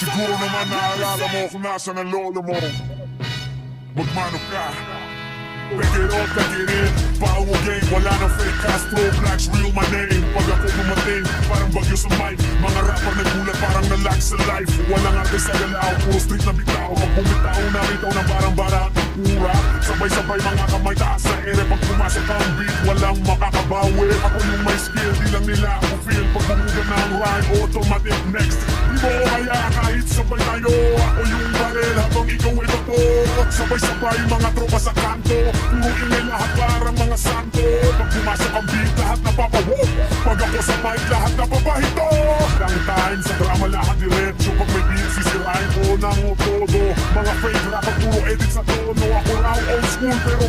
Siguro naman naalala mo kung nasa ng lolo mo. Magmano ka, take it off, take it in. Power game, wala nang fake Castro, Blacks real my name. Pag ako dumating, parang bagyo sa mic. Mga rapper nagulat, parang nalag sa life. Walang arte sa galaw, puro street na bitaw. Pag bumitaw, nakitaw na parang bara at pura. Sabay-sabay mga kamay taas sa ere. Pag pumasok ang beat, walang makakabawi. Ako yung may skill, di lang nila ako feel. Pag bumuga ng rhyme, automatic next. Di mo kaya kahit sabay tayo. Ako yung barel habang ikaw ay bato. Sabay-sabay mga tropa sa kanto. Puro ingay lahat parang mga santo. Pag pumasok ang beat, lahat napapawok. Pag ako sa mic, lahat napapahito. Lang time sa drama, lahat diretso. Pag may beat, sisirain ko ng todo. Mga fake rapper, puro edit sa tono. Ako raw old school, pero